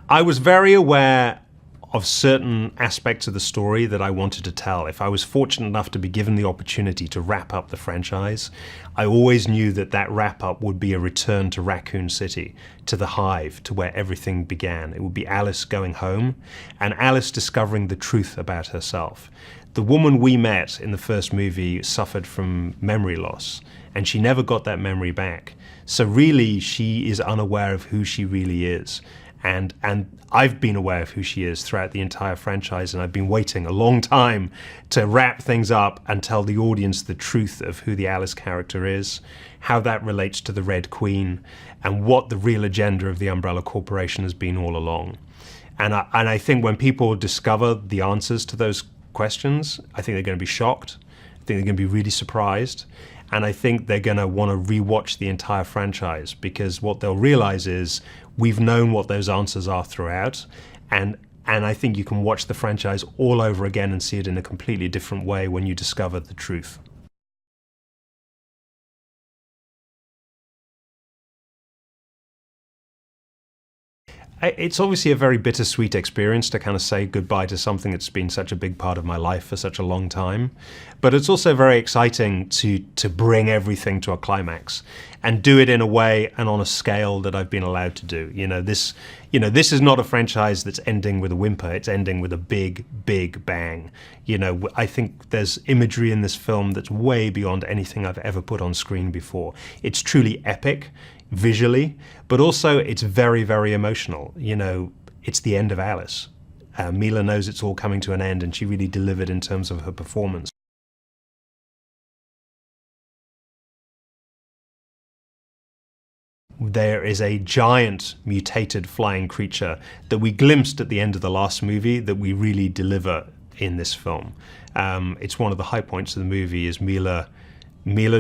I was very aware of certain aspects of the story that I wanted to tell. If I was fortunate enough to be given the opportunity to wrap up the franchise, I always knew that that wrap up would be a return to Raccoon City, to the hive, to where everything began. It would be Alice going home and Alice discovering the truth about herself. The woman we met in the first movie suffered from memory loss, and she never got that memory back. So really, she is unaware of who she really is. And I've been aware of who she is throughout the entire franchise, and I've been waiting a long time to wrap things up and tell the audience the truth of who the Alice character is, how that relates to the Red Queen, and what the real agenda of the Umbrella Corporation has been all along. And I think when people discover the answers to those questions, I think they're going to be shocked. I think they're going to be really surprised. And I think they're going to want to rewatch the entire franchise, because what they'll realize is we've known what those answers are throughout. And I think you can watch the franchise all over again and see it in a completely different way when you discover the truth. It's obviously a very bittersweet experience to kind of say goodbye to something that's been such a big part of my life for such a long time. But it's also very exciting to bring everything to a climax and do it in a way and on a scale that I've been allowed to do. This is not a franchise that's ending with a whimper. It's ending with a big, big bang. I think there's imagery in this film that's way beyond anything I've ever put on screen before. It's truly epic visually, but also it's very, very emotional. It's the end of Alice. Mila knows it's all coming to an end, and she really delivered in terms of her performance. There is a giant mutated flying creature that we glimpsed at the end of the last movie that we really deliver in this film. It's one of the high points of the movie is Mila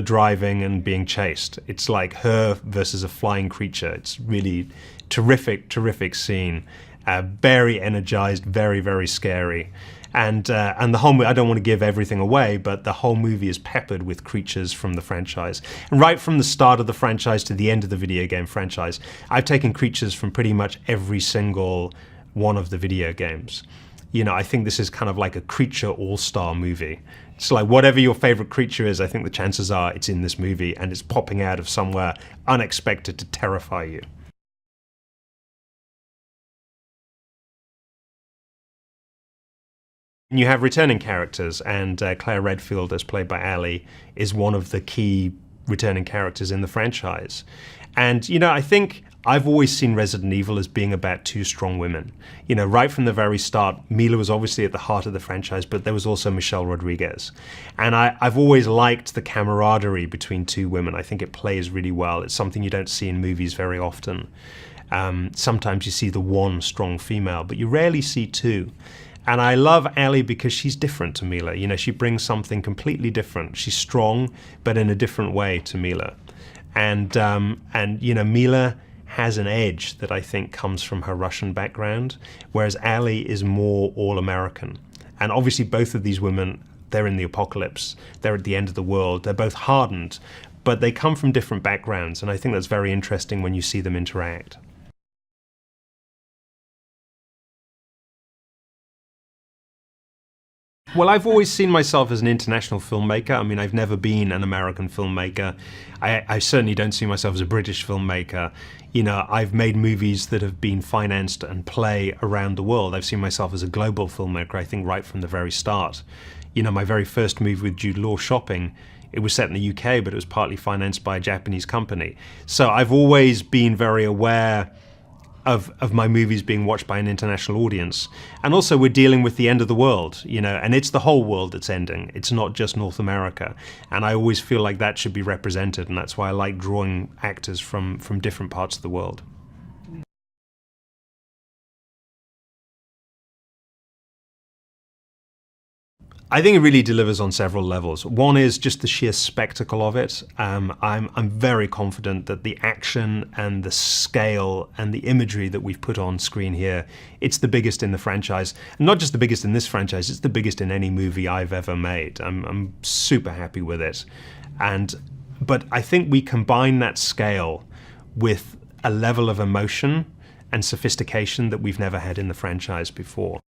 driving and being chased. It's like her versus a flying creature. It's really terrific, terrific scene. Very energized, very, very scary. And the whole movie, I don't want to give everything away, but the whole movie is peppered with creatures from the franchise. And right from the start of the franchise to the end of the video game franchise, I've taken creatures from pretty much every single one of the video games. I think this is kind of like a creature all-star movie. It's like whatever your favorite creature is, I think the chances are it's in this movie and it's popping out of somewhere unexpected to terrify you. You have returning characters, and Claire Redfield, as played by Ali, is one of the key returning characters in the franchise. And, I think I've always seen Resident Evil as being about two strong women. Right from the very start, Mila was obviously at the heart of the franchise, but there was also Michelle Rodriguez. And I've always liked the camaraderie between two women. I think it plays really well. It's something you don't see in movies very often. Sometimes you see the one strong female, but you rarely see two. And I love Ali because she's different to Mila. She brings something completely different. She's strong, but in a different way to Mila. And Mila has an edge that I think comes from her Russian background, whereas Ali is more all-American. And obviously both of these women, they're in the apocalypse, they're at the end of the world, they're both hardened, but they come from different backgrounds, and I think that's very interesting when you see them interact. Well, I've always seen myself as an international filmmaker. I mean, I've never been an American filmmaker. I certainly don't see myself as a British filmmaker. I've made movies that have been financed and play around the world. I've seen myself as a global filmmaker, I think, right from the very start. My very first movie with Jude Law, Shopping, it was set in the UK, but it was partly financed by a Japanese company. So I've always been very aware of my movies being watched by an international audience. And also we're dealing with the end of the world, and it's the whole world that's ending. It's not just North America. And I always feel like that should be represented, and that's why I like drawing actors from different parts of the world. I think it really delivers on several levels. One is just the sheer spectacle of it. I'm very confident that the action and the scale and the imagery that we've put on screen here, it's the biggest in the franchise. And not just the biggest in this franchise, it's the biggest in any movie I've ever made. I'm super happy with it. But I think we combine that scale with a level of emotion and sophistication that we've never had in the franchise before.